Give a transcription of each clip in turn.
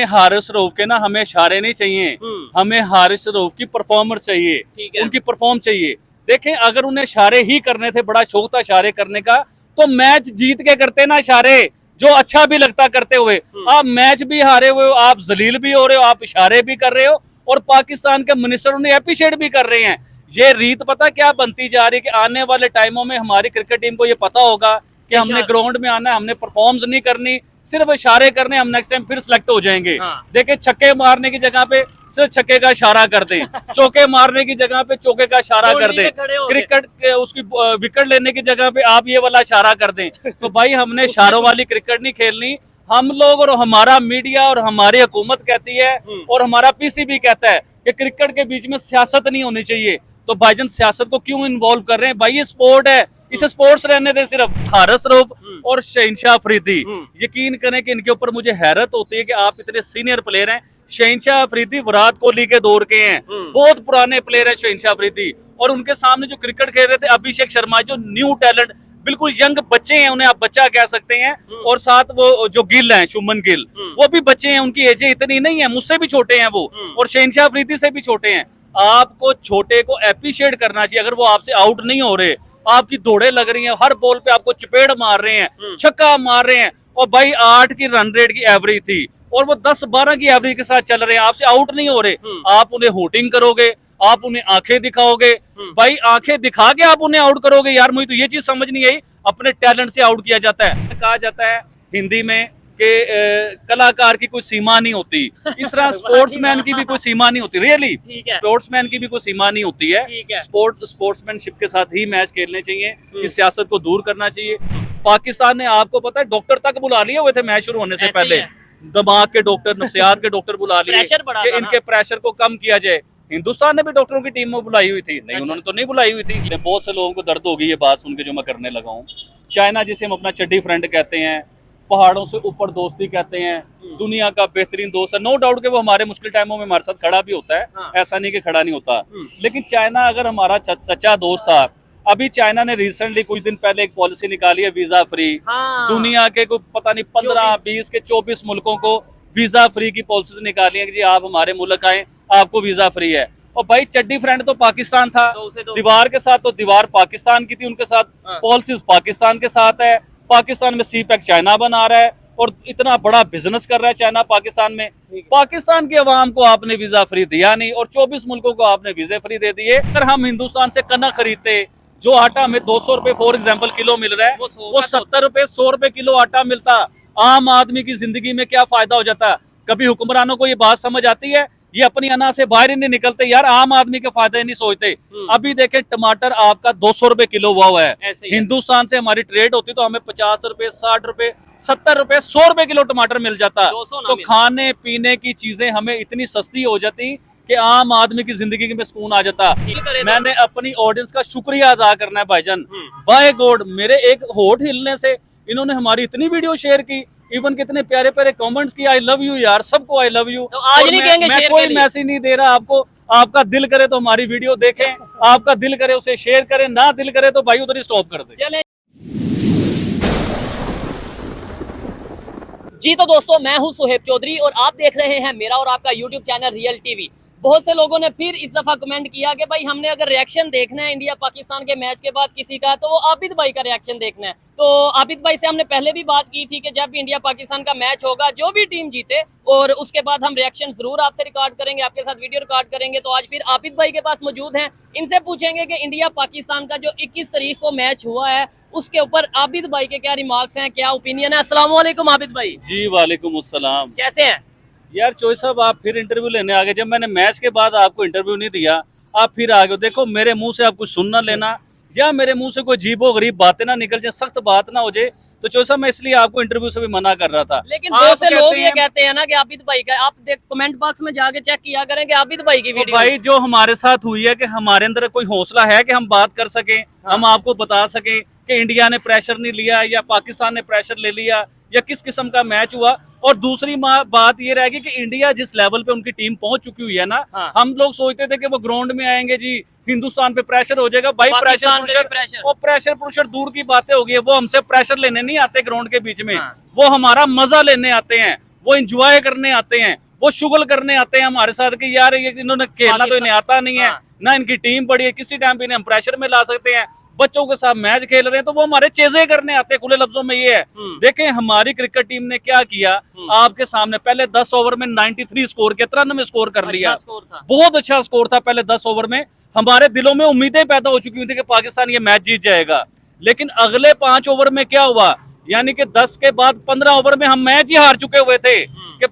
हारिस रऊफ के ना हमें इशारे नहीं चाहिए, हमें हारिस रऊफ की परफॉर्मर चाहिए, उनकी परफॉर्म चाहिए। देखें, अगर उन्हें इशारे ही करने थे, बड़ा शौक था इशारे करने का, तो मैच जीत के करते ना इशारे, जो अच्छा भी लगता करते हुए। आप मैच भी हारे हुए हो, आप जलील भी हो रहे हो, आप इशारे भी कर रहे हो, और पाकिस्तान के मिनिस्टर उन्हें अप्रिशिएट भी कर रहे हैं। ये रीत पता क्या बनती जा रही है कि आने वाले टाइमों में हमारी क्रिकेट टीम को ये पता होगा कि हमने ग्राउंड में आना है, हमने परफॉर्म्स नहीं करनी, सिर्फ इशारे करने, हम नेक्स्ट टाइम फिर सिलेक्ट हो जाएंगे। देखिए, छक्के मारने की जगह पे सिर्फ छक्के का इशारा कर दें, चौके मारने की जगह पे चौके का इशारा कर दें, क्रिकेट उसकी विकेट लेने की जगह पे आप ये वाला इशारा कर दें। तो भाई, हमने इशारों वाली क्रिकेट नहीं खेलनी। हम लोग और हमारा मीडिया और हमारी हुकूमत कहती है और हमारा पीसीबी कहता है कि क्रिकेट के बीच में सियासत नहीं होनी चाहिए। तो भाईजान, सियासत को क्यों इन्वॉल्व कर रहे हैं? भाई, ये स्पोर्ट है, इसे स्पोर्ट्स रहने दे। सिर्फ हारिस रऊफ और शहनशाह अफरीदी, यकीन करें कि इनके ऊपर मुझे हैरत होती है कि आप इतने सीनियर प्लेयर हैं। शहनशाह अफरीदी विराट कोहली के दौर के हैं, बहुत पुराने प्लेयर हैं शहनशाह अफरीदी, और उनके सामने जो क्रिकेट खेल रहे थे अभिषेक शर्मा, जो न्यू टैलेंट, बिल्कुल यंग बच्चे हैं, उन्हें आप बच्चा कह सकते हैं। और साथ वो जो गिल हैं, शुभमन गिल, वो भी बच्चे हैं, उनकी एजें इतनी नहीं है, मुझसे भी छोटे हैं वो, और शहनशाह अफरीदी से भी छोटे हैं। आपको छोटे को एप्रिशिएट करना चाहिए। अगर वो आपसे आउट नहीं हो रहे, आपकी दौड़े लग रही हैं, हर बॉल पे आपको चपेड़ मार रहे हैं, छक्का मार रहे हैं, और भाई 8 की रन रेट की एवरेज थी और वो 10-12 की एवरेज के साथ चल रहे हैं, आपसे आउट नहीं हो रहे, आप उन्हें होटिंग करोगे, आप उन्हें आंखें दिखाओगे। भाई, आंखें दिखा के आप उन्हें आउट करोगे? यार, मुझे तो ये चीज समझ नहीं आई। अपने टैलेंट से आउट किया जाता है। कहा जाता है हिंदी में कि कलाकार की कोई सीमा नहीं होती, इस तरह स्पोर्ट्समैन की भी कोई सीमा नहीं होती। रियली, स्पोर्ट्समैन की भी कोई सीमा नहीं होती है। स्पोर्ट्समैनशिप के साथ ही मैच खेलने चाहिए, इस सियासत को दूर करना चाहिए। पाकिस्तान ने, आपको पता है, डॉक्टर तक बुला लिए हुए थे मैच शुरू होने से पहले, दिमाग के डॉक्टर, नफ्सियात के डॉक्टर बुला लिए कि इनके प्रेशर को कम किया जाए। हिंदुस्तान ने भी डॉक्टरों की टीम में बुलाई हुई थी, नहीं उन्होंने तो नहीं बुलाई हुई थी। बहुत से लोगों को दर्द होगी ये बात सुन के जो मैं करने लगा हूँ। चाइना, जिसे हम अपना चड्डी फ्रेंड कहते हैं, पहाड़ों से ऊपर दोस्ती कहते हैं, दुनिया का बेहतरीन दोस्त है, नो डाउट कि वो हमारे मुश्किल टाइमों में हमारे साथ खड़ा भी होता है, ऐसा नहीं कि खड़ा नहीं होता। लेकिन चाइना अगर हमारा सच्चा दोस्त था, अभी चाइना ने रिसेंटली कुछ दिन पहले एक पॉलिसी निकाली है वीजा फ्री। दुनिया के को पता नहीं 15, 20 के 24 मुल्कों को वीजा फ्री की पॉलिसी निकाली है कि जी आप हमारे मुल्क आए, आपको वीजा फ्री है। और भाई, चड्डी फ्रेंड तो पाकिस्तान था, दीवार के साथ तो दीवार पाकिस्तान की थी, उनके साथ पॉलिसीज पाकिस्तान के साथ है। पाकिस्तान में सीपैक चाइना बना रहा है और इतना बड़ा बिजनेस कर रहा है चाइना पाकिस्तान में। पाकिस्तान की आवाम को आपने वीजा फ्री दिया नहीं और 24 मुल्कों को आपने वीजे फ्री दे दिए। अगर हम हिंदुस्तान से कनक खरीदते, जो आटा हमें 200 रुपए फॉर एग्जाम्पल किलो मिल रहा है, वो 70 रुपए 100 रुपए किलो आटा मिलता, आम आदमी की जिंदगी में क्या फायदा हो जाता? कभी हुक्मरानों को ये बात समझ आती है? ये अपनी अना से बाहर ही नहीं निकलते यार, आम आदमी के फायदे नहीं सोचते। अभी देखें, टमाटर आपका 200 रुपए किलो हुआ है। हिंदुस्तान से हमारी ट्रेड होती तो हमें 50 रुपए, 60 रुपए, 70 रुपए, 100 रुपए किलो टमाटर मिल जाता। तो खाने पीने की चीजें हमें इतनी सस्ती हो जाती कि आम आदमी की जिंदगी में सुकून आ जाता। मैंने अपनी ऑडियंस का शुक्रिया अदा करना है भाईजान। बाय गॉड, मेरे एक होठ हिलने से इन्होंने हमारी इतनी वीडियो शेयर की, इवन कितने प्यारे प्यारे कमेंट्स किए, आई लव यू यार, सबको आई लव यू। तो आज नहीं कहेंगे, मैं कोई मैसेज नहीं दे रहा आपको, आपका दिल करे तो हमारी वीडियो देखें, आपका दिल करे उसे शेयर करें, ना दिल करे तो भाई उधर ही स्टॉप कर दे। जी तो दोस्तों, मैं हूं सुहेब चौधरी और आप देख रहे हैं मेरा और आपका यूट्यूब चैनल रियल टीवी। बहुत से लोगों ने फिर इस दफा कमेंट किया कि भाई हमने अगर रिएक्शन देखना है इंडिया पाकिस्तान के मैच के बाद किसी का, तो वो आबिद भाई का रिएक्शन देखना है। तो आबिद भाई से हमने पहले भी बात की थी कि जब इंडिया पाकिस्तान का मैच होगा, जो भी टीम जीते, और उसके बाद हम रिएक्शन जरूर आपसे रिकॉर्ड करेंगे, आपके साथ वीडियो रिकॉर्ड करेंगे। तो आज फिर आबिद भाई के पास मौजूद हैं, इनसे पूछेंगे कि इंडिया पाकिस्तान का जो 21 तारीख को मैच हुआ है, उसके ऊपर आबिद भाई के क्या रिमार्क्स हैं, क्या ओपिनियन है। अस्सलाम वालेकुम आबिद भाई। जी वालेकुम अस्सलाम। कैसे हैं यार? चोई साहब, आप फिर इंटरव्यू लेने आ गए। जब मैंने मैच के बाद आपको इंटरव्यू नहीं दिया, आप फिर आ गए। देखो, मेरे मुंह से आप कुछ सुन ना लेना, या मेरे मुंह से कोई अजीबो गरीब बातें ना निकल जाए, सख्त बात ना हो जाए। तो चोई साहब, मैं इसलिए आपको इंटरव्यू से भी मना कर रहा था। लेकिन बहुत से लोग ये कहते हैं ना कि आबिद भाई का, आप कमेंट बॉक्स में जाके चेक किया करें कि आबिद भाई की वीडियो। भाई, जो हमारे साथ हुई है कि हमारे अंदर कोई हौसला है कि हम बात कर सकें, हम आपको बता सकें कि इंडिया ने प्रेशर नहीं लिया या पाकिस्तान ने प्रेशर ले लिया या किस किस्म का मैच हुआ। और दूसरी बात ये रहेगी कि इंडिया जिस लेवल पे उनकी टीम पहुंच चुकी हुई है ना, हम लोग सोचते थे कि वो ग्राउंड में आएंगे जी, हिंदुस्तान पे प्रेशर हो जाएगा। भाई, प्रेशर प्रेशर दूर की बातें होगी, वो हमसे प्रेशर लेने नहीं आते ग्राउंड के बीच में, वो हमारा मजा लेने आते हैं, वो एंजॉय करने आते हैं, वो शुगल करने आते हैं हमारे साथ कि यार ये इन्होंने खेलना तो इन्हें आता नहीं है, ना इनकी टीम बड़ी है, किसी टाइम भी इन्हें हम प्रेशर में ला सकते हैं, बच्चों के साथ मैच खेल रहे हैं, तो वो हमारे चेज़े करने आते हैं। खुले लफ्जों में ये है। देखें हमारी क्रिकेट टीम ने क्या किया आपके सामने, पहले 10 ओवर में 93 स्कोर किया, 93 स्कोर कर लिया। बहुत अच्छा स्कोर था पहले 10 ओवर में। हमारे दिलों में उम्मीदें पैदा हो चुकी थी कि पाकिस्तान ये मैच जीत जाएगा, लेकिन अगले 5 ओवर में क्या हुआ, यानी कि 10 के बाद 15 ओवर में हम मैच ही हार चुके हुए थे कि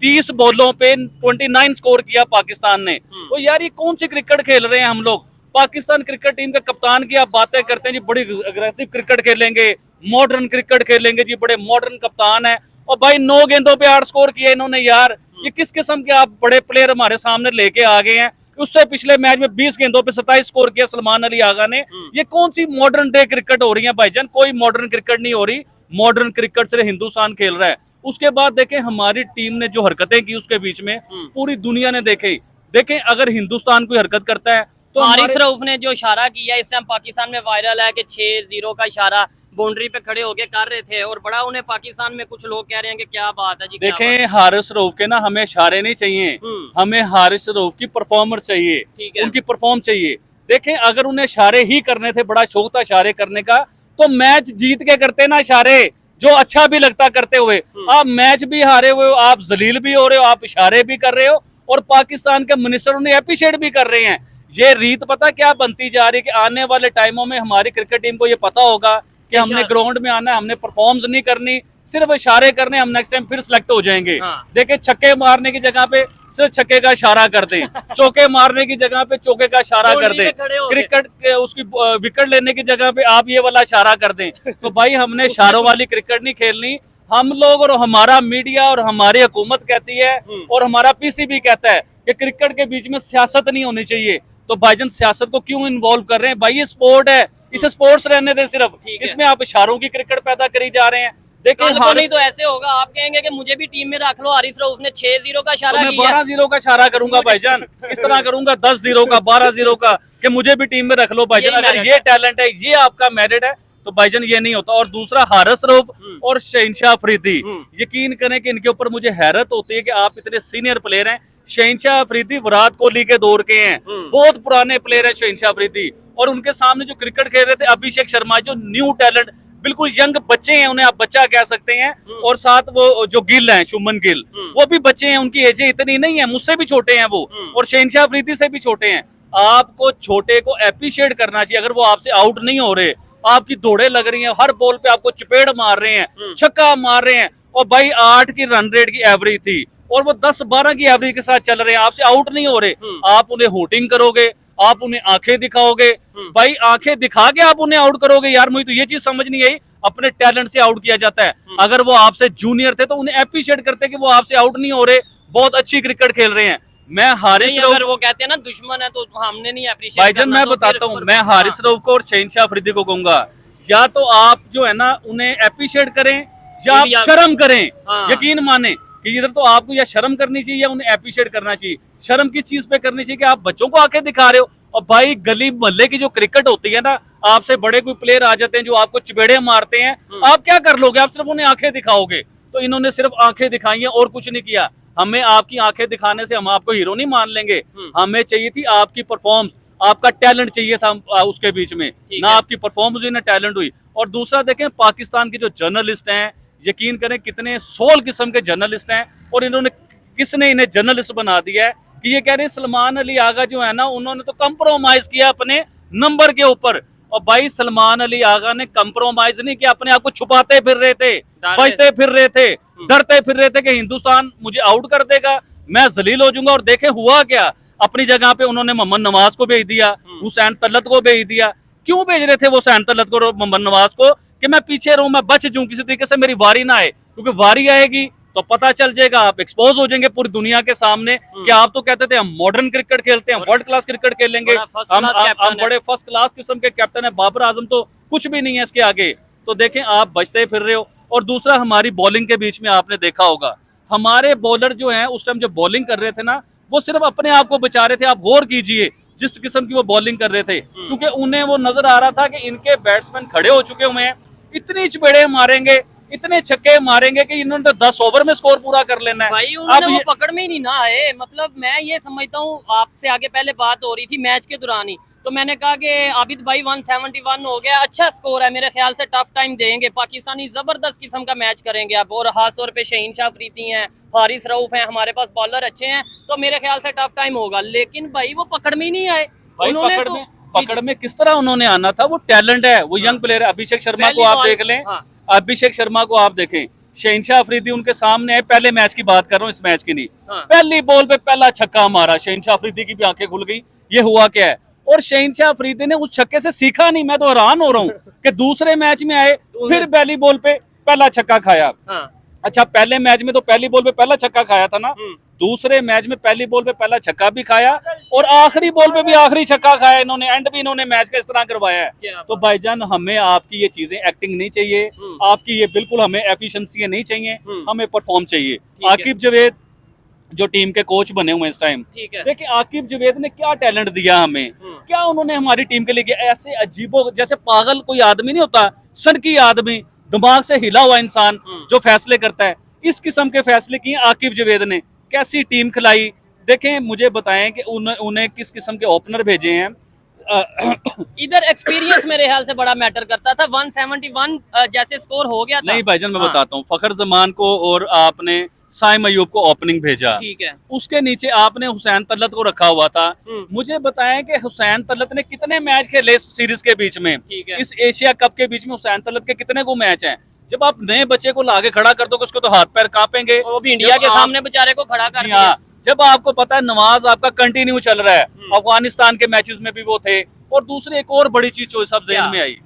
30 बॉलों पे 29 स्कोर किया पाकिस्तान ने। तो यार ये कौन सी क्रिकेट खेल रहे हैं हम लोग। पाकिस्तान क्रिकेट टीम के कप्तान की आप बातें करते हैं जी, बड़ी अग्रेसिव क्रिकेट खेलेंगे, मॉडर्न क्रिकेट खेलेंगे जी, बड़े मॉडर्न कप्तान है। और भाई 9 गेंदों पे 8 स्कोर किए इन्होंने यार। ये किस किस्म के आप बड़े प्लेयर हमारे सामने लेके आ गए हैं। उससे पिछले मैच में 20 गेंदों पे 27 स्कोर किया सलमान अली आगा ने। ये कौन सी मॉडर्न डे क्रिकेट हो रही है भाईजान, कोई मॉडर्न क्रिकेट नहीं हो रही। मॉडर्न क्रिकेट से हिंदुस्तान खेल रहा है। उसके बाद देखें हमारी टीम ने जो हरकतें की उसके बीच में, पूरी दुनिया ने देखें अगर हिंदुस्तान कोई हरकत करता है तो हारिस रऊफ ने जो इशारा किया इस टाइम पाकिस्तान में वायरल है कि 6-0 का इशारा बाउंड्री पे खड़े होके कर रहे थे, और बड़ा उन्हें पाकिस्तान में कुछ लोग कह रहे हैं कि क्या बात है जी। देखें हारिस रऊफ के ना हमें इशारे नहीं चाहिए, हमें हारिस रऊफ की परफॉर्मेंस चाहिए, उनकी परफॉर्म चाहिए। देखें अगर उन्हें इशारे ही करने थे, बड़ा शौक था इशारे करने का, तो मैच जीत के करते ना इशारे, जो अच्छा भी लगता करते हुए। आप मैच भी हारे हुए हो, आप जलील भी हो रहे हो, आप इशारे भी कर रहे हो, और पाकिस्तान के मिनिस्टर उन्हें अप्रिशिएट भी कर रहे हैं। ये रीत पता क्या बनती जा रही है कि आने वाले टाइमों में हमारी क्रिकेट टीम को ये पता होगा कि हमने ग्राउंड में आना है, हमने परफॉर्म्स नहीं करनी, सिर्फ इशारे करने, हम नेक्स्ट टाइम फिर सिलेक्ट हो जाएंगे। देखे छक्के मारने की जगह पे सिर्फ छक्के का इशारा कर दें, चौके मारने की जगह पे चौके का इशारा कर दें, क्रिकेट के उसकी विकेट लेने की जगह पे आप ये वाला इशारा कर दें। तो भाई हमने इशारों वाली क्रिकेट नहीं खेलनी। हम लोग और हमारा मीडिया और हमारी हुकूमत कहती है और हमारा पीसीबी कहता है कि क्रिकेट के बीच में सियासत नहीं होनी चाहिए। तो भाईजान सियासत को क्यों इन्वॉल्व कर रहे हैं? भाई ये स्पोर्ट है, इसे स्पोर्ट्स रहने दें सिर्फ, इसमें आप इशारों की क्रिकेट पैदा करी जा रहे हैं। देखिए नहीं तो ऐसे होगा, आप कहेंगे कि मुझे भी टीम में रख लो। हारिस रऊफ ने 6-0 का इशारा किया, 12-0 का इशारा करूंगा भाईजान, इस तरह करूंगा 10-0 का, 12-0 का, कि मुझे भी टीम में रख लो भाईजान। अगर ये टैलेंट है, ये आपका मेरिट है, तो भाईजान ये नहीं होता। और दूसरा हारिस रऊफ और शहनशाह अफरीदी, यकीन करें कि इनके ऊपर मुझे हैरत होती है कि आप इतने सीनियर प्लेयर हैं। शहनशाह अफरीदी विराट कोहली के दौर के हैं, बहुत पुराने प्लेयर हैं शहनशाह अफरीदी, और उनके सामने जो क्रिकेट खेल रहे थे अभिषेक शर्मा, जो न्यू टैलेंट, बिल्कुल यंग बच्चे हैं, उन्हें आप बच्चा कह सकते हैं। और साथ वो जो गिल हैं, शुभमन गिल, वो भी बच्चे हैं, उनकी एज इतनी नहीं है, मुझसे भी छोटे हैं वो, और शहनशाह अफरीदी से भी छोटे हैं। आपको छोटे को एप्रिशिएट करना चाहिए। अगर वो आपसे आउट नहीं हो रहे, आपकी दौड़े लग रही हैं, हर बॉल पे आपको चपेड़ मार रहे हैं, छक्का मार रहे हैं, और भाई 8 की रन रेट की एवरेज थी और वो 10-12 की एवरेज के साथ चल रहे हैं, आपसे आउट नहीं हो रहे, आप उन्हें होटिंग करोगे, आप उन्हें आंखें दिखाओगे। भाई आंखें दिखा के आप उन्हें आउट करोगे? यार मुझे तो ये चीज समझ नहीं आई, अपने टैलेंट से आउट किया जाता है। अगर वो आपसे जूनियर थे तो उन्हें एप्रिशिएट करते कि वो आपसे आउट नहीं हो रहे, बहुत अच्छी क्रिकेट खेल रहे हैं। मैं हारिस रऊफ, अगर वो कहते हैं ना दुश्मन है तो हमने नहीं एप्रिशिएट भाईजान, मैं बताता हूँ, मैं हारिस रऊफ को और शहनशाह अफरीदी को कहूंगा, या तो आप जो है ना उन्हें एप्रिशिएट करें या आप शर्म करें। यकीन माने कि इधर तो आपको या शर्म करनी चाहिए या उन्हें एप्रिशिएट करना चाहिए। शर्म किस चीज पे करनी चाहिए कि आप बच्चों को आंखें दिखा रहे हो। और भाई गली मोहल्ले की जो क्रिकेट होती है ना, आपसे बड़े कोई प्लेयर आ जाते हैं जो आपको चपेड़े मारते हैं, आप क्या कर लोगे? आप सिर्फ उन्हें आंखें दिखाओगे। तो इन्होंने सिर्फ आंखें दिखाई हैं और कुछ नहीं किया। हमें आपकी आंखें दिखाने से हम आपको हीरो नहीं मान लेंगे, हमें चाहिए थी आपकी परफॉर्मेंस, आपका टैलेंट चाहिए था उसके बीच में, ना आपकी परफॉर्मेंस हुई ना टैलेंट हुई। और दूसरा देखें, पाकिस्तान के जो जर्नलिस्ट हैं, यकीन करें कितने 16 किस्म के जर्नलिस्ट हैं, और इन्होंने किसने इन्हें जर्नलिस्ट बना दिया है कि ये कह रहे हैं सलमान अली आगा जो है ना, उन्होंने तो कंप्रोमाइज किया अपने नंबर के ऊपर। और भाई सलमान अली आगा ने कंप्रोमाइज नहीं किया, अपने आप को छुपाते फिर रहे थे, बचते फिर रहे थे, डरते फिर रहे थे कि हिंदुस्तान मुझे आउट कर देगा, मैं जलील हो जाऊंगा। और देखे हुआ क्या, अपनी जगह पे उन्होंने मोहम्मद नवाज को भेज दिया, हुसैन तलत को भेज दिया। क्यों भेज रहे थे वो हुसैन तलत को और मोहम्मद नवाज को? कि मैं पीछे रहूं, मैं बच जाऊं, किसी तरीके से मेरी वारी ना आए, क्योंकि वारी आएगी तो पता चल जाएगा, आप एक्सपोज हो जाएंगे पूरी दुनिया के सामने कि आप तो कहते थे हम मॉडर्न क्रिकेट खेलते हैं, वर्ल्ड क्लास क्रिकेट खेलेंगे, हम बड़े फर्स्ट क्लास किस्म के कैप्टन है, बाबर आजम तो कुछ भी नहीं है इसके आगे। तो देखें आप बचते फिर रहे हो। और दूसरा, हमारी बॉलिंग के बीच में आपने देखा होगा, हमारे बॉलर जो हैं उस टाइम जो बॉलिंग कर रहे थे ना, वो सिर्फ अपने आप को बचा रहे थे। आप गौर कीजिए जिस किस्म की वो बॉलिंग कर रहे थे, क्योंकि उन्हें वो नजर आ रहा था कि इनके बैट्समैन खड़े हो चुके हुए हैं, इतनी चपेड़े मारेंगे इतने छक्के मारेंगे कि इन्होंने तो 10 ओवर में स्कोर पूरा कर लेना है। भाई उन्होंने वो पकड़ में ही नहीं ना आए। मतलब मैं ये समझता हूँ, आपसे आगे पहले बात हो रही थी मैच के दौरान ही, तो मैंने कहा कि आबिद भाई 171 हो गया, अच्छा स्कोर है, मेरे ख्याल से टफ टाइम देंगे पाकिस्तानी, जबरदस्त किस्म का मैच करेंगे आप। और खास तौर पे शहीन शाह अफरीदी हैं, हारिस रऊफ हैं, हमारे पास बॉलर अच्छे हैं, तो मेरे ख्याल से टफ टाइम होगा। लेकिन भाई वो पकड़ में ही नहीं आए। उन्होंने पकड़ में किस तरह उन्होंने आना था, वो टैलेंट है, वो यंग प्लेयर है। अभिषेक शर्मा को आप देख लें, अभिषेक शर्मा को आप देखें, शहनशाह अफरीदी उनके सामने है। पहले मैच की बात कर रहा हूँ, इस मैच की नहीं। पहली बॉल पे पहला छक्का मारा, शहनशाह अफरीदी की भी आंखें खुल गई, ये हुआ क्या है। और शहनशाह अफरीदी ने उस छक्के से सीखा नहीं। मैं तो हैरान हो रहा हूँ कि दूसरे मैच में आए, फिर पहली बॉल पे पहला छक्का खाया। अच्छा, पहले मैच में तो पहली बॉल पे पहला छक्का खाया था ना, दूसरे मैच में पहली बॉल पे पहला छक्का भी खाया और आखिरी बॉल पे भी आखिरी छक्का खाया इन्होंने। एंड भी इन्होंने मैच का इस तरह करवाया है। तो भाईजान, हमें आपकी ये चीजें, एक्टिंग नहीं चाहिए आपकी, ये बिल्कुल हमें एफिशिएंसी नहीं चाहिए, हमें परफॉर्म चाहिए। आकिब जावेद जो टीम के कोच बने हुए इस टाइम, देखिए आकिब जावेद ने क्या टैलेंट दिया हमें, क्या उन्होंने हमारी टीम के लिए किया। ऐसे अजीबो, जैसे पागल कोई आदमी नहीं होता, सनकी आदमी, दिमाग से हिला हुआ इंसान जो फैसले करता है, इस किस्म के फैसले किए आकिब जावेद ने। कैसी टीम खिलाई, देखें मुझे बताएं कि उन्हें किस किस्म के ओपनर भेजे हैं। इधर एक्सपीरियंस मेरे ख्याल से बड़ा मैटर करता था। 171 जैसे स्कोर हो गया था। नहीं भाईजान, मैं बताता हूँ, फखर जमान को और आपने साइम अयूब को ओपनिंग भेजा, ठीक है। उसके नीचे आपने हुसैन तलत को रखा हुआ था। मुझे बताएं कि हुसैन तलत ने कितने मैच खेले इस सीरीज के बीच में, इस एशिया कप के बीच में हुसैन तलत के कितने को मैच हैं। जब आप नए बच्चे को लाके खड़ा कर दो, उसको तो हाथ पैर कांपेंगे। वो भी इंडिया के सामने बेचारे को खड़ा कर दिया। जब आपको पता है नवाज आपका कंटिन्यू चल रहा है, अफगानिस्तान के मैचेस में भी वो थे। और दूसरी एक और बड़ी चीज जो सब ज़हन में आई,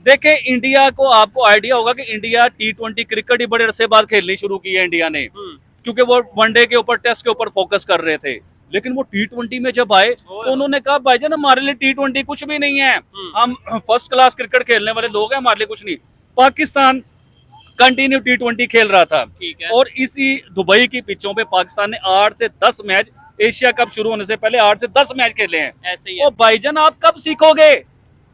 देखें इंडिया को, आपको आइडिया होगा कि इंडिया T20 क्रिकेट ही बड़े अरसे बाद खेलनी शुरू की है इंडिया ने, क्योंकि वो वनडे के ऊपर, टेस्ट के ऊपर फोकस कर रहे थे। लेकिन वो T20 में जब आए तो उन्होंने कहा भाईजान हमारे लिए T20 कुछ भी नहीं है, हम फर्स्ट क्लास क्रिकेट खेलने वाले लोग हैं, हमारे लिए कुछ नहीं। पाकिस्तान कंटिन्यू T20 खेल रहा था, और इसी दुबई की पिचों पे पाकिस्तान ने 8 से 10 मैच, एशिया कप शुरू होने से पहले 8 से 10 मैच खेले हैं। ऐसे ही है। और भाईजान आप कब सीखोगे,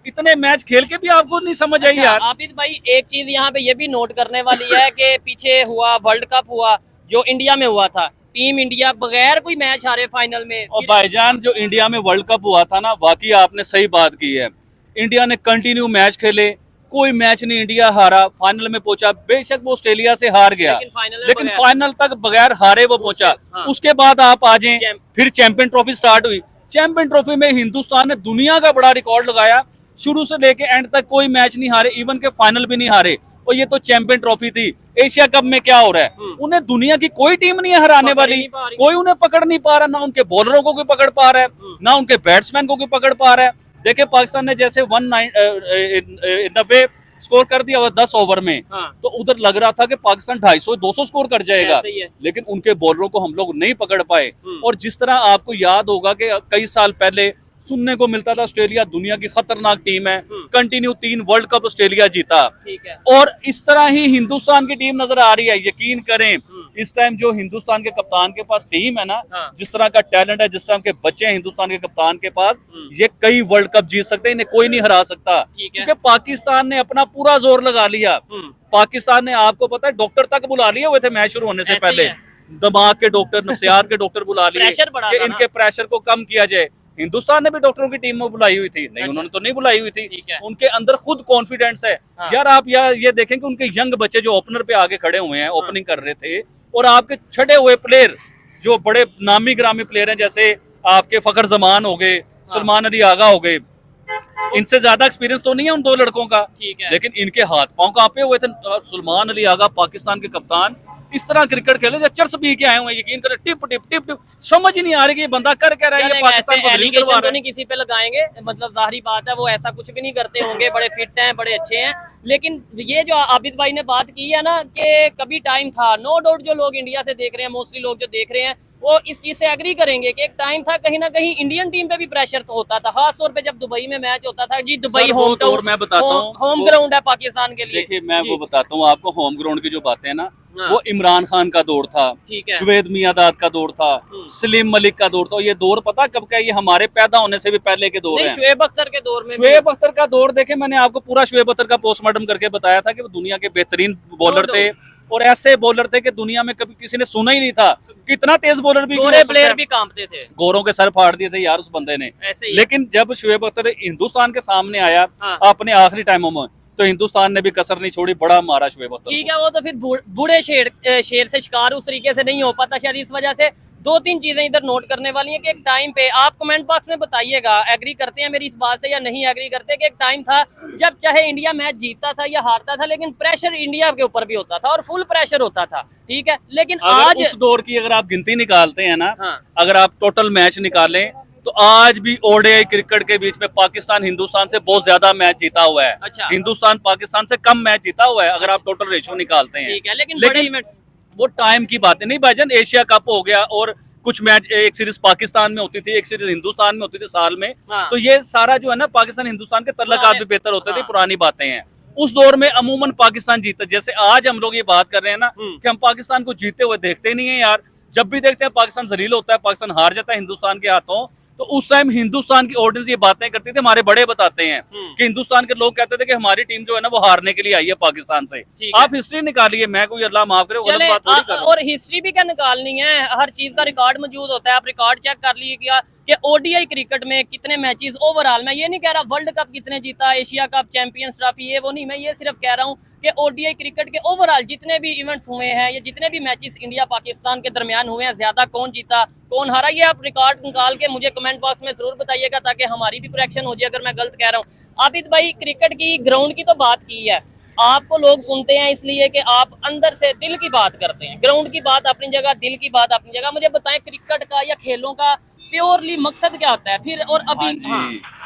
इतने मैच खेल के भी आपको नहीं समझ आई यार। आबिद भाई एक चीज यहाँ पे ये भी नोट करने वाली है कि पीछे हुआ वर्ल्ड कप हुआ जो इंडिया में हुआ था, टीम इंडिया बगैर कोई मैच हारे फाइनल में। और भाईजान जो इंडिया में वर्ल्ड कप हुआ था ना, वाकई आपने सही बात की है, इंडिया ने कंटिन्यू मैच खेले, कोई मैच नहीं इंडिया हारा, फाइनल में पहुंचा। बेशक वो ऑस्ट्रेलिया से हार गया, लेकिन फाइनल तक बगैर हारे वो पहुंचा। उसके बाद आप आ जाएं, फिर चैंपियन ट्रॉफी स्टार्ट हुई। चैंपियन ट्रॉफी में हिंदुस्तान ने दुनिया का बड़ा रिकॉर्ड लगाया, शुरू से लेके एंड तक कोई मैच नहीं हारे, इवन के फाइनल भी नहीं हारे। और ये तो चैंपियन ट्रॉफी थी। एशिया कप में क्या हो रहा है, उन्हें दुनिया की कोई टीम नहीं है हराने वाली, कोई उन्हें पकड़ नहीं पा रहा, ना उनके बॉलरों को कोई पकड़ पा रहा है, ना उनके बैट्समैन को कोई पकड़ पा रहा है। देखिए पाकिस्तान ने जैसे 190 स्कोर कर दिया 10 ओवर में, तो उधर लग रहा था कि पाकिस्तान 250-200 स्कोर कर जाएगा, लेकिन उनके बॉलरों को हम लोग नहीं पकड़ पाए। और जिस तरह आपको याद होगा कि कई साल पहले सुनने को मिलता था ऑस्ट्रेलिया दुनिया की खतरनाक टीम है, कंटिन्यू 3 वर्ल्ड कप ऑस्ट्रेलिया जीता, और इस तरह ही हिंदुस्तान की टीम नजर आ रही है। यकीन करें इस टाइम जो हिंदुस्तान के कप्तान के पास टीम है ना, जिस तरह का टैलेंट है, जिस तरह के बच्चे हैं हिंदुस्तान के कप्तान के पास, ये कई वर्ल्ड कप जीत सकते हैं, इन्हें कोई नहीं हरा सकता। क्योंकि पाकिस्तान ने अपना पूरा जोर लगा लिया। पाकिस्तान ने, आपको पता है, डॉक्टर तक बुला लिए हुए थे मैच शुरू होने से पहले, दिमाग के डॉक्टर, नफ्सियात के डॉक्टर बुला लिए कि इनके प्रेशर को कम किया जाए। हिंदुस्तान ने भी डॉक्टरों की टीम में बुलाई हुई थी, नहीं उन्होंने तो नहीं बुलाई हुई थी, उनके अंदर खुद कॉन्फिडेंस है। यार आप ये देखें कि उनके यंग बच्चे जो ओपनर पे आगे खड़े हुए हैं, ओपनिंग कर रहे थे, और आपके छठे हुए प्लेयर जो बड़े नामी ग्रामी प्लेयर हैं, जैसे आपके फखर जमान हो गए, सलमान अली आगा हो गए, इनसे ज्यादा एक्सपीरियंस तो नहीं है उन दो लड़कों का, लेकिन इनके हाथ पांव कांपे हुए थे। सलमान अली आगा पाकिस्तान के कप्तान इस तरह क्रिकेट खेले चर्च पी के आए हुए, यकीन करें, टिप टिप टिप टिप, समझ ही नहीं आ रही कि ये बंदा कर क्या रहा है। पाकिस्तान को एलिगेशन तो नहीं किसी पे लगाएंगे, मतलब जाहिर बात है वो ऐसा कुछ भी नहीं करते होंगे, बड़े फिट हैं, बड़े अच्छे हैं। लेकिन ये जो आबिद भाई ने बात की है ना कि कभी टाइम था, नो डाउट जो लोग इंडिया से देख रहे हैं, मोस्टली लोग जो देख रहे हैं वो इस चीज से एग्री करेंगे कि एक टाइम था कहीं ना कहीं इंडियन टीम पे भी प्रेशर तो होता था, खास तौर पे जब दुबई में मैच होता था जी। दुबई होम टाउन, मैं बताता हूँ, होम ग्राउंड है पाकिस्तान के लिए। देखिए मैं वो बताता हूँ आपको, होम ग्राउंड की जो बातें हैं ना, हाँ। वो इमरान खान का दौर था, जुवेद मियांदाद का दौर था, सलीम मलिक का दौर था। ये दौर पता कब का? ये हमारे पैदा होने से भी पहले के दौर है। शुएब अख्तर के दौर में, शुएब अख्तर का दौर देखे, मैंने आपको पूरा शुएब अख्तर का पोस्टमार्टम करके बताया था कि वो दुनिया के बेहतरीन बॉलर थे, और ऐसे बॉलर थे कि दुनिया में कभी किसी ने सुना ही नहीं था। कितना तेज बॉलर भी, गोरे प्लेयर भी कांपते थे, गोरों के सर फाड़ दिए थे यार उस बंदे ने। लेकिन जब शुएब अख्तर हिंदुस्तान के सामने आया अपने आखिरी टाइमों में, तो हिंदुस्तान ने भी कसर नहीं छोड़ी, बड़ा मारा शुएब अख्तर। ठीक है, वो तो फिर बूढ़े शेर से शिकार उस तरीके से नहीं हो पाता शायद। इस वजह से दो तीन चीजें इधर नोट करने वाली हैं कि एक टाइम पे, आप कमेंट बॉक्स में बताइएगा एग्री करते हैं मेरी इस बात से या नहीं एग्री करते, कि एक टाइम था जब चाहे इंडिया मैच जीतता था या हारता था, लेकिन प्रेशर इंडिया के ऊपर भी होता था और फुल प्रेशर होता था। ठीक है, लेकिन आज उस दौर की अगर आप गिनती निकालते हैं ना, हाँ। अगर आप टोटल मैच निकालें तो आज भी ओडीआई क्रिकेट के बीच में पाकिस्तान हिंदुस्तान से बहुत ज्यादा मैच जीता हुआ है। अच्छा। हिंदुस्तान पाकिस्तान से कम मैच जीता हुआ है अगर आप टोटल रेशियो निकालते हैं। ठीक है, लेकिन वो टाइम की बात है नहीं भाईजान। एशिया कप हो गया, और कुछ मैच, एक सीरीज पाकिस्तान में होती थी, एक सीरीज हिंदुस्तान में होती थी साल में। हाँ। तो ये सारा जो है ना, पाकिस्तान हिंदुस्तान के तल्लुकात भी बेहतर होते थे, हाँ। पुरानी बातें हैं। उस दौर में अमूमन पाकिस्तान जीता। जैसे आज हम लोग ये बात कर रहे हैं ना कि हम पाकिस्तान को जीते हुए देखते नहीं है यार। जब भी देखते हैं पाकिस्तान जलील होता है, पाकिस्तान हार जाता है हिंदुस्तान के हाथों, तो उस टाइम हिंदुस्तान की ऑडियंस ये बातें करती थी। हमारे बड़े बताते हैं कि हिंदुस्तान के लोग कहते थे कि हमारी टीम जो है ना वो हारने के लिए आई है पाकिस्तान से। आप हिस्ट्री निकालिए, मैं कोई अल्लाह माफ करे चले, और हिस्ट्री भी क्या निकालनी है, हर चीज का रिकॉर्ड मौजूद होता है। आप रिकॉर्ड चेक कर लीजिए कि ओडीआई क्रिकेट में कितने मैचेस ओवरऑल, मैं ये नहीं कह रहा वर्ल्ड कप कितने जीता, एशिया कप, चैंपियंस ट्रॉफी, ये वो नहीं, मैं ये सिर्फ कह रहा हूँ कि ओडीआई क्रिकेट के ओवरऑल जितने भी इवेंट्स हुए हैं, या जितने भी मैचेस इंडिया पाकिस्तान के दरमियान हुए हैं, ज्यादा कौन जीता कौन हारा, ये आप रिकॉर्ड निकाल के मुझे कमेंट बॉक्स में जरूर बताइएगा, ताकि हमारी भी करेक्शन हो जाए अगर मैं गलत कह रहा हूँ। आबिद भाई, क्रिकेट की ग्राउंड की तो बात की है, आपको लोग सुनते हैं इसलिए कि आप अंदर से दिल की बात करते हैं। ग्राउंड की बात अपनी जगह, दिल की बात अपनी जगह। मुझे बताएं, क्रिकेट का या खेलों का प्योरली मकसद क्या होता है फिर? और अभी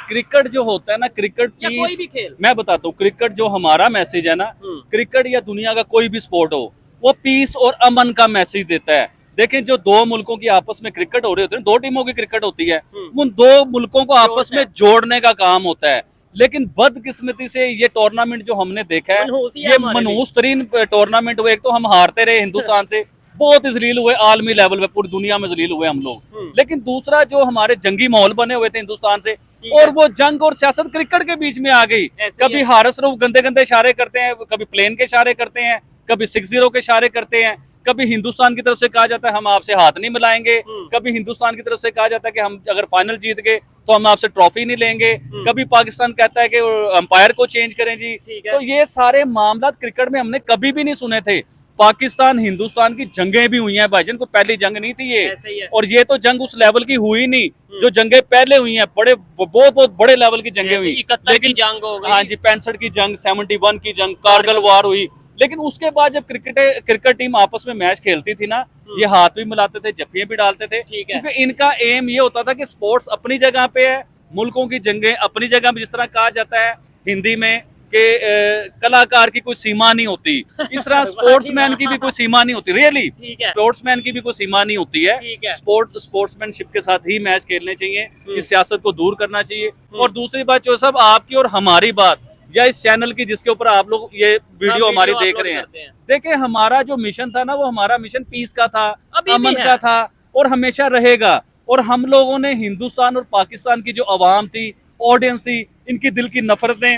क्रिकेट जो होता है ना, क्रिकेट या कोई भी खेल, मैं बताता हूँ, क्रिकेट जो हमारा मैसेज है ना, क्रिकेट या दुनिया का कोई भी स्पोर्ट हो, वो पीस और अमन का मैसेज देता है। देखें, जो दो मुल्कों की आपस में क्रिकेट हो रही होती है, दो टीमों की क्रिकेट होती है, उन दो मुल्कों को आपस में जोड़ने का काम होता है। लेकिन बदकिस्मती से ये टूर्नामेंट जो हमने देखा है, ये मनहूस तरीन टूर्नामेंट हुए। एक तो हम हारते रहे हिंदुस्तान से, बहुत जलील हुए आलमी लेवल पे, पूरी दुनिया में जलील हुए हम लोग। लेकिन दूसरा जो हमारे जंगी माहौल बने हुए थे हिंदुस्तान से, और वो जंग और सियासत क्रिकेट के बीच में आ गई। कभी हारिस रऊफ गंदे गंदे इशारे करते हैं, कभी प्लेन के इशारे करते हैं, कभी 6-0 के इशारे करते हैं, कभी हिंदुस्तान की तरफ से कहा जाता है हम आपसे हाथ नहीं मिलाएंगे, कभी हिंदुस्तान की तरफ से कहा जाता है कि हम अगर फाइनल जीत गए तो हम आपसे ट्रॉफी नहीं लेंगे, कभी पाकिस्तान कहता है कि अंपायर को चेंज करें जी। तो ये सारे मामला क्रिकेट में हमने कभी भी नहीं सुने थे। पाकिस्तान हिंदुस्तान की जंगें भी हुई हैं भाईजान, को पहली जंग नहीं थी ये, और ये तो जंग उस लेवल की हुई नहीं जो जंगें पहले हुई हैं। बड़े बहुत बड़े लेवल की जंगें हुई, लेकिन जंग हो गई, हाँ जी, 65 की जंग, 71 की जंग, कारगिल वार हुई। लेकिन उसके बाद जब क्रिकेट टीम आपस में मैच खेलती थी ना, ये हाथ भी मिलाते थे, जफ्फियां भी डालते थे, क्योंकि इनका एम ये होता था कि स्पोर्ट्स अपनी जगह पे है, मुल्कों की जंगें अपनी जगह पे। जिस तरह कहा जाता है हिंदी में कि कलाकार की कोई सीमा नहीं होती, इस तरह स्पोर्ट्समैन की भी कोई सीमा नहीं होती। रियली स्पोर्ट्समैन की भी कोई सीमा नहीं होती है। स्पोर्ट्समैनशिप के साथ ही मैच खेलने चाहिए, इस सियासत को दूर करना चाहिए। और दूसरी बात जो सब आपकी और हमारी बात, या इस चैनल की जिसके ऊपर आप लोग ये वीडियो हमारी देख रहे हैं, देखिए हमारा जो मिशन था ना, वो हमारा मिशन पीस का था, अमन का था, और हमेशा रहेगा। और हम लोगों ने हिंदुस्तान और पाकिस्तान की जो आवाम थी, ऑडियंस थी, इनकी दिल की नफरतें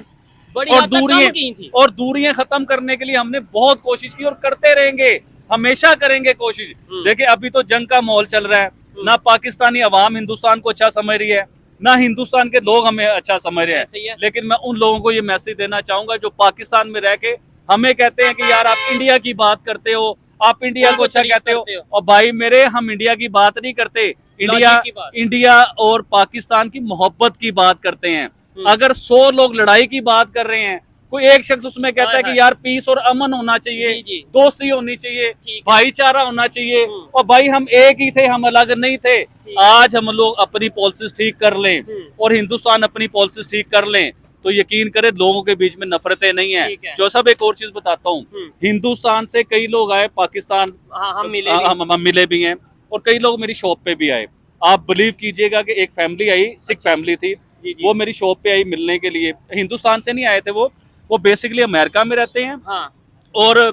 और दूरियां खत्म करने के लिए हमने बहुत कोशिश की, और करते रहेंगे, हमेशा करेंगे कोशिश। देखिए अभी तो जंग का माहौल चल रहा है, ना पाकिस्तानी अवाम हिंदुस्तान को अच्छा समझ रही है, ना हिंदुस्तान के लोग हमें अच्छा समझ रहे हैं। लेकिन मैं उन लोगों को ये मैसेज देना चाहूंगा जो पाकिस्तान में रह के हमें कहते हैं कि यार आप इंडिया की बात करते हो, आप इंडिया को अच्छा कहते हो। और भाई मेरे, हम इंडिया की बात नहीं करते, इंडिया और पाकिस्तान की मोहब्बत की बात करते हैं। अगर 100 लोग लड़ाई की बात कर रहे हैं, कोई एक शख्स उसमें कहता है कि यार पीस और अमन होना चाहिए, दोस्ती होनी चाहिए, भाईचारा होना चाहिए, और भाई हम एक ही थे, हम अलग नहीं थे। आज हम लोग अपनी पॉलिसीज ठीक कर लें और हिंदुस्तान अपनी पॉलिसीज ठीक कर लें, तो यकीन करें लोगों के बीच में नफरतें नहीं है। जो सब एक और चीज बताता हूँ, हिंदुस्तान से कई लोग आए पाकिस्तान, हम मिले भी हैं, और कई लोग मेरी शॉप पे भी आए। आप बिलीव कीजिएगा कि एक फैमिली आई, सिख फैमिली थी, वो मेरी शॉप पे आई मिलने के लिए। हिंदुस्तान से नहीं आए थे वो बेसिकली अमेरिका में रहते हैं, हाँ। और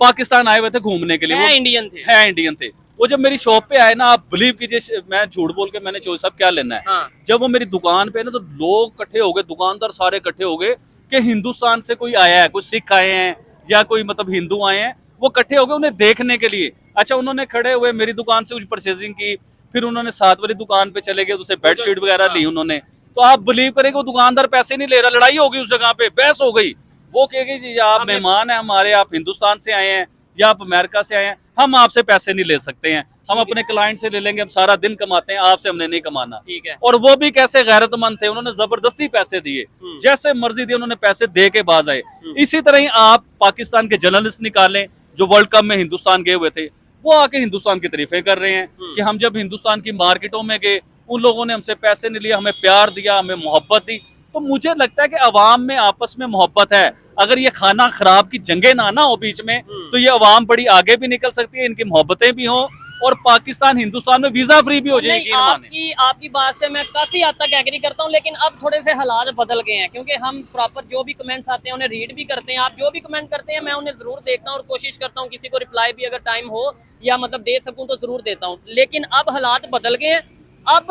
पाकिस्तान आए हुए थे घूमने के लिए। वो इंडियन थे। वो जब मेरी शॉप पे आए ना, आप बिलीव कीजिए, मैं झूठ बोल के मैंने चोरी साहब क्या लेना है, हाँ। जब वो मेरी दुकान पे ना, तो लोग इकट्ठे हो गए, दुकानदार सारे इकट्ठे हो गए कि हिंदुस्तान से कोई आया है, कुछ सिख आए हैं या कोई मतलब हिंदू आए हैं, वो इकट्ठे हो गए उन्हें देखने के लिए। अच्छा, उन्होंने खड़े हुए मेरी दुकान से कुछ परचेजिंग की, फिर उन्होंने साथ वाली दुकान पे चले गए, उसे बेडशीट वगैरह ली उन्होंने। तो आप बिलीव करें कि वो दुकानदार पैसे नहीं ले रहा, लड़ाई हो गई उस जगह पे, बहस हो गई। वो कहेगी जी आप मेहमान हैं हमारे, आप हिंदुस्तान से आए हैं या आप अमेरिका से आए हैं, हम आपसे पैसे नहीं ले सकते हैं, हम अपने क्लाइंट से ले लेंगे, हम सारा दिन कमाते हैं, आपसे हमने नहीं कमाना। ठीक है। और वो भी कैसे गैरतमंद थे, उन्होंने जबरदस्ती पैसे दिए, जैसे मर्जी दिए उन्होंने पैसे दे के बाज आए। इसी तरह ही आप पाकिस्तान के जर्नलिस्ट निकालें जो वर्ल्ड कप में हिंदुस्तान गए हुए थे, वो आके हिंदुस्तान की तारीफें कर रहे हैं कि हम जब हिंदुस्तान की मार्केटों में गए, उन लोगों ने हमसे पैसे नहीं लिया, हमें प्यार दिया, हमें मोहब्बत दी। तो मुझे लगता है कि अवाम में आपस में मोहब्बत है। अगर ये खाना खराब की जंगे ना हो बीच में, तो ये अवाम बड़ी आगे भी निकल सकती है, इनकी मोहब्बतें भी हों, और पाकिस्तान हिंदुस्तान में वीजा फ्री भी हो जाएगी। आपकी बात से मैं काफी हद तक एग्री करता हूँ, लेकिन अब थोड़े से हालात बदल गए हैं, क्योंकि हम प्रॉपर जो भी कमेंट्स आते हैं उन्हें रीड भी करते हैं। आप जो भी कमेंट करते हैं मैं उन्हें जरूर देखता हूँ और कोशिश करता हूँ किसी को रिप्लाई भी अगर टाइम हो या मतलब दे सकूं तो जरूर देता हूँ। लेकिन अब हालात बदल गए हैं, अब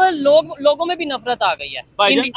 लोगों में भी नफरत आ गई है।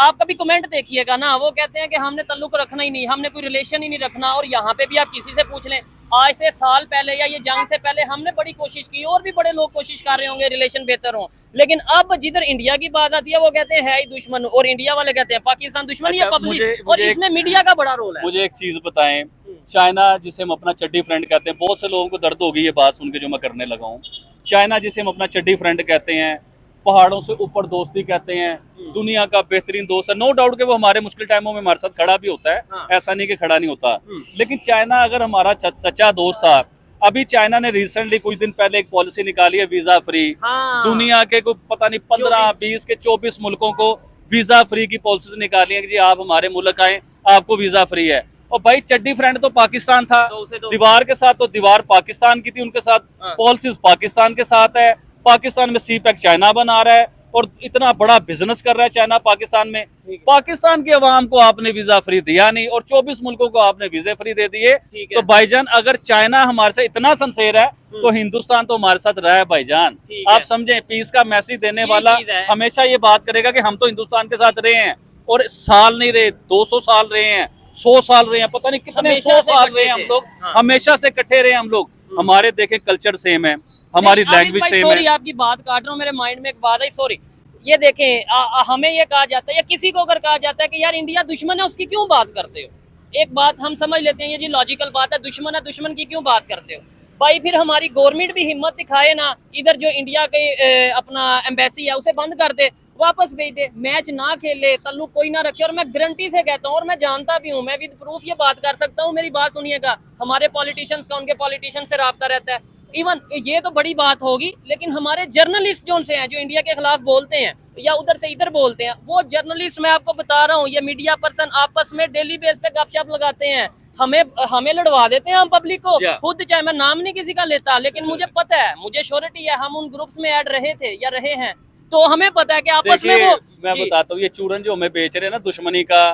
आप कभी कमेंट देखिएगा ना, वो कहते हैं कि हमने तल्लुक रखना ही नहीं, हमने कोई रिलेशन ही नहीं रखना। और यहाँ पे भी आप किसी से पूछ लें, आज से साल पहले या ये जंग से पहले हमने बड़ी कोशिश की, और भी बड़े लोग कोशिश कर रहे होंगे रिलेशन बेहतर हो, लेकिन अब जिधर इंडिया की बात आती है वो कहते हैं है ही दुश्मन, और इंडिया वाले कहते हैं पाकिस्तान दुश्मन। ये पब्लिक और इसमें मीडिया का बड़ा रोल है। मुझे एक चीज बताएं, चाइना जिसे हम अपना चड्डी फ्रेंड कहते हैं, बहुत से लोगों को दर्द हो गई ये बात सुन के जो मैं करने लगा हूँ। चाइना जिसे हम अपना चड्डी फ्रेंड कहते हैं, पहाड़ों से ऊपर दोस्ती कहते हैं, दुनिया का बेहतरीन दोस्त है, नो डाउट कि वो हमारे मुश्किल टाइमों में हमारे साथ खड़ा भी होता है, ऐसा नहीं कि खड़ा नहीं होता। लेकिन चाइना अगर हमारा सच्चा दोस्त था, अभी चाइना ने रिसेंटली कुछ दिन पहले एक पॉलिसी निकाली है वीजा फ्री। दुनिया के कोई पता नहीं 15, 20 के 24 मुल्कों को वीजा फ्री की पॉलिसी निकाली है कि जी आप हमारे मुल्क आए, आपको वीजा फ्री है। और भाई चड्डी फ्रेंड तो पाकिस्तान था, दीवार के साथ तो दीवार पाकिस्तान की थी, उनके साथ पॉलिसीज पाकिस्तान के साथ है। पाकिस्तान में सी पैक चाइना बना रहा है और इतना बड़ा बिजनेस कर रहा है चाइना पाकिस्तान में। पाकिस्तान के अवाम को आपने वीजा फ्री दिया नहीं और 24 मुल्कों को आपने वीजा फ्री दे दिए। तो भाईजान अगर चाइना हमारे से इतना सिंसियर है तो हिंदुस्तान तो हमारे साथ रहा है भाईजान। आप समझे, पीस का मैसेज देने वाला हमेशा ये बात करेगा कि हम तो हिंदुस्तान के साथ रहे हैं, और साल नहीं रहे, 200 साल रहे हैं, 100 साल रहे हैं, पता नहीं कितने 100 साल रहे हैं हम लोग, हमेशा से इकट्ठे रहे हम लोग। हमारे देखे कल्चर सेम है, हमारी लैंग्वेज सेम है। सॉरी आपकी बात काट रहा हूँ, मेरे माइंड में एक बात है, सॉरी। ये देखें, हमें ये कहा जाता है या किसी को अगर कहा जाता है कि यार इंडिया दुश्मन है, उसकी क्यों बात करते हो? एक बात हम समझ लेते हैं, ये जी लॉजिकल बात है, दुश्मन है, दुश्मन की क्यों बात करते हो भाई? फिर हमारी गवर्नमेंट भी हिम्मत दिखाए ना, इधर जो इंडिया के अपना एम्बेसी है उसे बंद कर दे, वापस भेज दे, मैच ना खेले, तल्लुक कोई ना रखे। और मैं गारंटी से कहता हूँ, और मैं जानता भी हूँ, मैं विद प्रूफ ये बात कर सकता हूँ, मेरी बात सुनिएगा, हमारे पॉलिटिशियंस का उनके पॉलिटिशियन से राब्ता रहता है। इवन ये तो बड़ी बात होगी, लेकिन हमारे जर्नलिस्ट जो से हैं, जो इंडिया के खिलाफ बोलते हैं या उधर से इधर बोलते हैं, वो जर्नलिस्ट मैं आपको बता रहा हूँ, ये मीडिया पर्सन आपस में डेली बेस पे गपशप लगाते हैं, हमें लड़वा देते हैं हम पब्लिक को खुद। चाहे मैं नाम नहीं किसी का लेता, लेकिन मुझे पता है, मुझे श्योरिटी है, हम उन ग्रुप्स में ऐड रहे थे या रहे हैं, तो हमें पता है कि आपस में वो। मैं बताता हूँ, ये चूरन जो हमें बेच रहे हैं ना दुश्मनी का,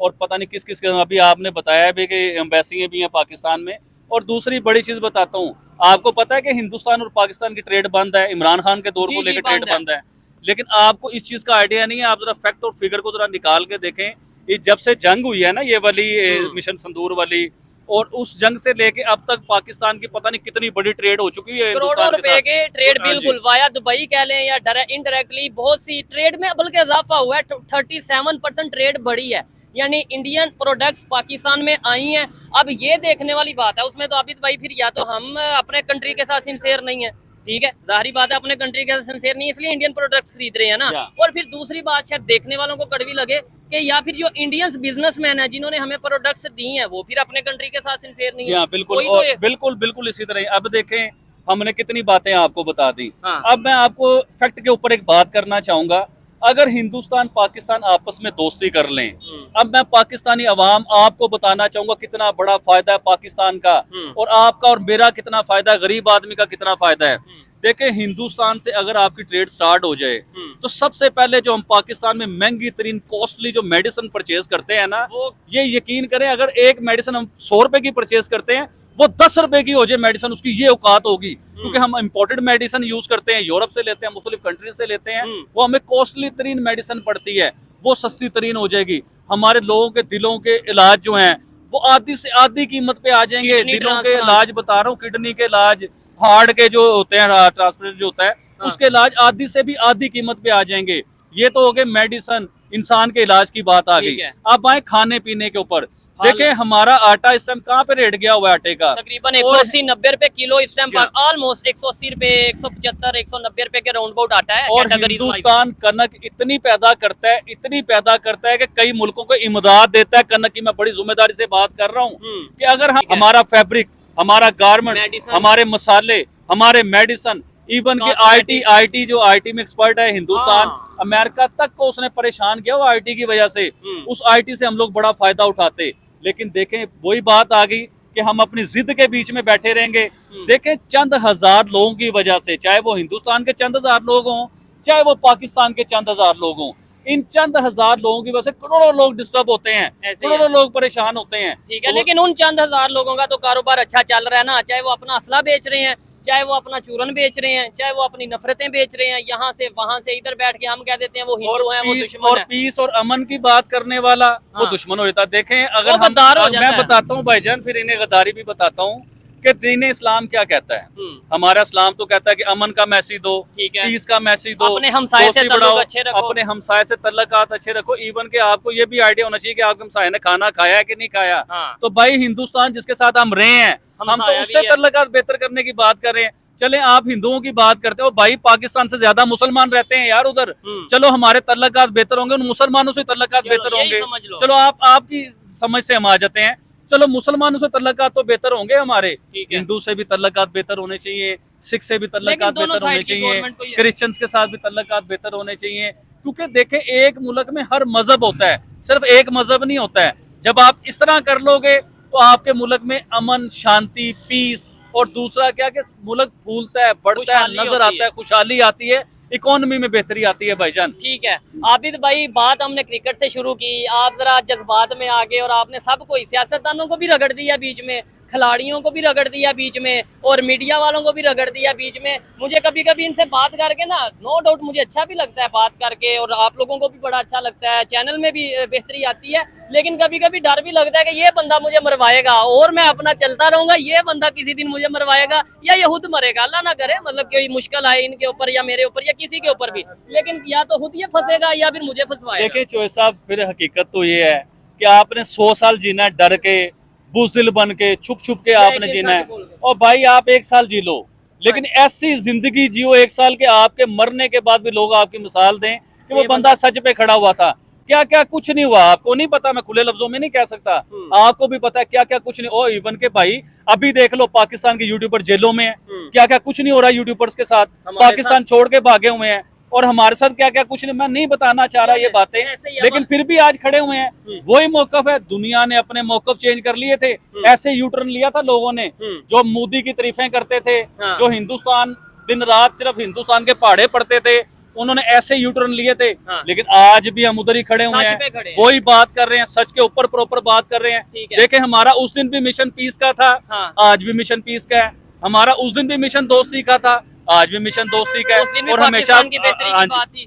और पता नहीं किस किस के, अभी आपने बताया भी कि एम्बेसी भी है पाकिस्तान में। और दूसरी बड़ी चीज बताता हूँ, आपको पता है कि हिंदुस्तान और पाकिस्तान की ट्रेड बंद है, इमरान खान के दौर को लेकर ट्रेड बंद है, लेकिन आपको इस चीज का आइडिया नहीं है। आप जरा फैक्ट और फिगर को जरा निकाल के देखें, ये जब से जंग हुई है ना, ये वाली मिशन संदूर वाली, और उस जंग से लेके अब तक पाकिस्तान की पता नहीं कितनी बड़ी ट्रेड हो चुकी है, करोड़ों रुपए के ट्रेड, बिल्कुल, वाया दुबई कह लें या इनडायरेक्टली बहुत सी ट्रेड में बल्कि इजाफा हुआ है, 37% ट्रेड बढ़ी है, यानी इंडियन प्रोडक्ट्स पाकिस्तान में आई हैं। अब ये देखने वाली बात है, उसमें तो आबिद भाई फिर या तो हम अपने कंट्री के साथ सिंसियर नहीं है, ठीक है, जाहिर बात है अपने कंट्री के साथ सिंसियर नहीं, इसलिए इंडियन प्रोडक्ट्स खरीद रहे हैं ना। और फिर दूसरी बात शायद देखने वालों को कड़वी लगे कि या फिर जो इंडियंस बिजनेसमैन है जिन्होंने हमें प्रोडक्ट्स दी हैं, वो फिर अपने कंट्री के साथ सिंसियर नहीं है। बिल्कुल, और बिल्कुल इसी तरह। अब देखें, हमने कितनी बातें आपको बता दी, अब मैं आपको फैक्ट के ऊपर एक बात करना चाहूंगा। अगर हिंदुस्तान पाकिस्तान आपस में दोस्ती कर लें, अब मैं पाकिस्तानी अवाम आपको बताना चाहूंगा कितना बड़ा फायदा है पाकिस्तान का, और आपका और मेरा कितना फायदा, गरीब आदमी का कितना फायदा है। देखें हिंदुस्तान से अगर आपकी ट्रेड स्टार्ट हो जाए तो सबसे पहले जो हम पाकिस्तान में महंगी तरीन कॉस्टली जो मेडिसिन परचेज करते हैं ना, वो ये यकीन करें अगर एक मेडिसिन हम 100 रुपए की परचेज करते हैं वो 10 रुपए की हो जाए मेडिसिन, उसकी ये औकात होगी। क्योंकि हम इम्पोर्टेड मेडिसिन यूज करते हैं, यूरोप से लेते हैं, मुख्तलिफ कंट्रीज से लेते हैं, वो हमें कॉस्टली तरीन मेडिसिन पड़ती है, वो सस्ती तरीन हो जाएगी। हमारे लोगों के दिलों के इलाज जो हैं वो आधी से आधी कीमत पे आ जाएंगे। दिलों के इलाज बता रहा हूँ, किडनी के इलाज, हार्ट के जो होते हैं ट्रांसप्लांट जो होता है उसके इलाज आधी से भी आधी कीमत पे आ जाएंगे। ये तो हो गए मेडिसिन, इंसान के इलाज की बात आ गई। अब आए खाने पीने के ऊपर। देखें हमारा आटा इस टाइम कहाँ पे रेट गया हुआ है आटे का, तकरीबन 180-90 रुपए किलो इस टाइम पर, ऑलमोस्ट 180 रुपए, 175, 190 रुपए के राउंड अबाउट आटा है। और हिंदुस्तान कनक इतनी पैदा करता है, इतनी पैदा करता है कि कई मुल्कों को इमदाद देता है कनक की। मैं बड़ी जिम्मेदारी से बात कर रहा हूँ कि अगर हम हमारा फैब्रिक, हमारा गारमेंट, हमारे मसाले, हमारे मेडिसिन, इवन के आईटी जो आईटी में एक्सपर्ट है हिंदुस्तान, अमेरिका तक को उसने परेशान किया वो आईटी की वजह से। उस आईटी से हम लोग बड़ा फायदा उठाते, लेकिन देखें वही बात आ गई कि हम अपनी जिद के बीच में बैठे रहेंगे। देखें चंद हजार लोगों की वजह से, चाहे वो हिंदुस्तान के चंद हजार लोग हों, चाहे वो पाकिस्तान के चंद हजार लोग हों, इन चंद हजार लोगों की वजह से करोड़ों लोग डिस्टर्ब होते हैं, करोड़ों लोग परेशान होते हैं। ठीक है, लेकिन उन चंद हजार लोगों का तो कारोबार अच्छा चल रहा है ना, चाहे वो अपना असला बेच रहे हैं, चाहे वो अपना चूरन बेच रहे हैं, चाहे वो अपनी नफरतें बेच रहे हैं, यहाँ से वहां से इधर बैठ के हम कह देते हैं वो हिंदू हैं, वो दुश्मन और है। पीस और अमन की बात करने वाला वो दुश्मन हो जाता है। देखें अगर वो गद्दार हो जाता मैं है। बताता हूँ भाईजान, फिर इन्हें गद्दारी भी बताता हूँ कि दीन इस्लाम क्या कहता है। हमारा इस्लाम तो कहता है कि अमन का मैसेज दो, पीस का मैसेज दो, अपने हमसाये से ताल्लुक अच्छे रखो, अपने हमसाये से तल्लुकात अच्छे रखो। इवन के आपको ये भी आइडिया होना चाहिए कि आपके हमसाये ने खाना खाया है कि नहीं खाया। तो भाई हिंदुस्तान जिसके साथ हम रहे हैं, हम तो उससे तल्लुकात बेहतर करने की बात कर रहे हैं। चले आप हिंदुओं की बात करते हो, भाई पाकिस्तान से ज्यादा मुसलमान रहते हैं यार उधर। चलो हमारे तल्लुकात बेहतर होंगे, उन मुसलमानों से तल्लुकात बेहतर होंगे। चलो आपकी समझ से हम आ जाते हैं, चलो मुसलमानों से तल्लुकात तो बेहतर होंगे हमारे, हिंदू से भी तल्लुकात बेहतर होने चाहिए, सिख से भी तल्लुकात बेहतर होने चाहिए, क्रिश्चियंस के साथ भी तल्लुकात बेहतर होने चाहिए। क्योंकि देखें एक मुल्क में हर मजहब होता है, सिर्फ एक मजहब नहीं होता है। जब आप इस तरह कर लोगे तो आपके मुल्क में अमन, शांति, पीस, और दूसरा क्या कि मुल्क फूलता है, बढ़ता है, नजर आता है, खुशहाली आती है, इकोनॉमी में बेहतरी आती है भाईजान। ठीक है आबिद भाई, बात हमने क्रिकेट से शुरू की, आप जरा जज्बात में आ गए और आपने सबको, सियासतदानों को भी रगड़ दिया बीच में, खिलाड़ियों को भी रगड़ दिया बीच में, और मीडिया वालों को भी रगड़ दिया बीच में। मुझे कभी कभी इनसे बात करके ना, नो डाउट मुझे अच्छा भी लगता है बात करके, और आप लोगों को भी बड़ा अच्छा लगता है, चैनल में भी बेहतरी आती है। लेकिन कभी कभी डर भी लगता है कि ये बंदा मुझे मरवाएगा और मैं अपना चलता रहूंगा, ये बंदा किसी दिन मुझे मरवाएगा या ये खुद मरेगा, अल्लाह ना करे, मतलब कोई मुश्किल आए इनके ऊपर या मेरे ऊपर या किसी के ऊपर भी, लेकिन या तो खुद ये फंसेगा या फिर मुझे फंसवाएगा। देखिए चोहे साहब, फिर हकीकत तो ये है कि आपने 100 साल जीना है डर के, बुज़दिल बन के, छुप छुप के आपने जीना है। और भाई आप 1 साल जी लो, लेकिन ऐसी जिंदगी जियो 1 साल के आपके मरने के बाद भी लोग आपकी मिसाल दें कि वो बंदा सच पे खड़ा हुआ था। क्या क्या कुछ नहीं हुआ, आपको नहीं पता, मैं खुले लफ्जों में नहीं कह सकता, आपको भी पता है क्या क्या कुछ नहीं। और इवन के भाई अभी देख लो पाकिस्तान के यूट्यूबर जेलों में है, क्या क्या कुछ नहीं हो रहा है यूट्यूबर्स के साथ, पाकिस्तान छोड़ के भागे हुए हैं, और हमारे साथ क्या क्या कुछ नहीं। मैं नहीं बताना चाह रहा ये बातें, लेकिन फिर भी आज खड़े हुए हैं। वही मौकफ है, दुनिया ने अपने मौकफ चेंज कर लिए थे, ऐसे यूटर्न लिया था लोगों ने, जो मोदी की तारीफें करते थे, जो हिंदुस्तान दिन रात सिर्फ हिंदुस्तान के पहाड़े पड़ते थे, उन्होंने ऐसे यूटर्न लिए थे। लेकिन आज भी हम उधर ही खड़े हुए हैं, वही बात कर रहे हैं, सच के ऊपर प्रॉपर बात कर रहे हैं। देखें हमारा उस दिन भी मिशन पीस का था, आज भी मिशन पीस का है। हमारा उस दिन भी मिशन दोस्ती का था, आज भी मिशन दोस्ती का है। और हमेशा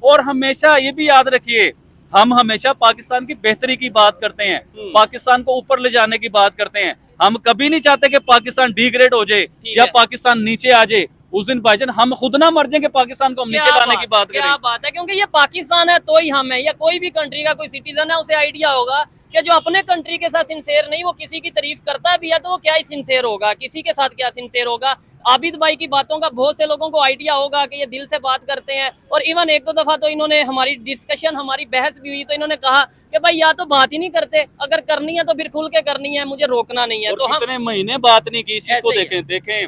और हमेशा ये भी याद रखिए, हम हमेशा पाकिस्तान की बेहतरी की बात करते हैं, पाकिस्तान को ऊपर ले जाने की बात करते हैं। हम कभी नहीं चाहते कि पाकिस्तान डिग्रेड हो जाए या पाकिस्तान नीचे आ जाए। उस दिन भाईजान हम खुद ना मर जाएंगे, पाकिस्तान को हम नीचे लाने की बात करें। क्या बात है, क्योंकि ये पाकिस्तान है तो ही हम है, या कोई भी कंट्री का कोई सिटीजन है उसे आइडिया होगा कि जो अपने कंट्री के साथ सिंसेर नहीं, वो किसी की तारीफ करता भी है तो वो क्या ही सिंसेर होगा, किसी के साथ क्या सिंसेर होगा। आबिद भाई की बातों का बहुत से लोगों को आइडिया होगा कि ये दिल से बात करते हैं। और इवन 1-2 दफा तो इन्होंने हमारी डिस्कशन, हमारी बहस भी हुई, तो इन्होंने कहा कि भाई या तो बात ही नहीं करते, अगर करनी है तो फिर खुल के करनी है, मुझे रोकना नहीं है। तो हम कितने महीने बात नहीं की इस चीज को। देखें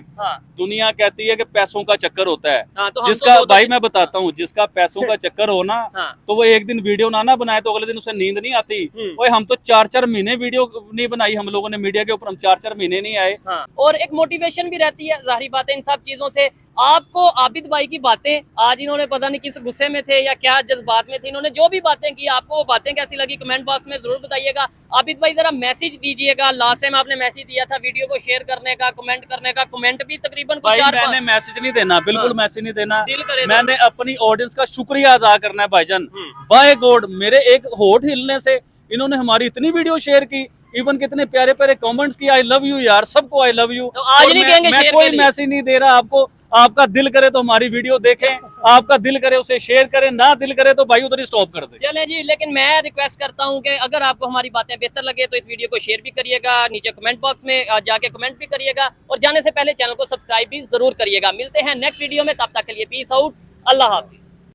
दुनिया कहती है कि पैसों का चक्कर होता है, जिसका भाई मैं बताता हूँ, जिसका पैसों का चक्कर हो ना, तो वो एक दिन वीडियो ना बनाए तो अगले दिन उसे नींद नहीं आती। ओए हम तो 4-4 महीने वीडियो नहीं बनाई हम लोगों ने मीडिया के ऊपर, हम 4-4 महीने नहीं आए। और एक मोटिवेशन भी रहती है, जाहिर वाली बातें, इन सब चीजों से आपको आबिद भाई की बातें, आज इन्होंने पता नहीं किस गुस्से में थे या क्या जज्बात में थे, इन्होंने जो भी बातें की, आपको वो बातें कैसी लगी कमेंट बॉक्स में जरूर बताइएगा। आबिद भाई जरा मैसेज दीजिएगा, लास्ट टाइम आपने मैसेज दिया था वीडियो को शेयर करने का, कमेंट करने का, कमेंट भी तकरीबन भाई मैंने मैसेज नहीं देना, बिल्कुल मैसेज नहीं देना, दिल करे तो। मैंने अपनी ऑडियंस का शुक्रिया अदा करना है भाईजान। बाय गॉड, मेरे एक होठ हिलने से इन्होंने हमारी इतनी वीडियो शेयर की, इवन कितने प्यारे प्यारे कमेंट्स किए, आई लव यू यार, सबको आई लव यू। तो आज नहीं कहेंगे मैं शेयर कोई मैसेज नहीं दे रहा आपको, आपका दिल करे तो हमारी वीडियो देखें, आपका दिल करे उसे शेयर करें, ना दिल करे तो भाई उधर ही स्टॉप कर दे। चलें जी, लेकिन मैं रिक्वेस्ट करता हूं कि अगर आपको हमारी बातें बेहतर लगे तो इस वीडियो को शेयर भी करिएगा, नीचे कमेंट बॉक्स में जाके कमेंट भी करिएगा, और जाने से पहले चैनल को सब्सक्राइब भी जरूर करिएगा। मिलते हैं नेक्स्ट वीडियो में, तब तक के लिए पीस आउट, अल्लाह हाफिज।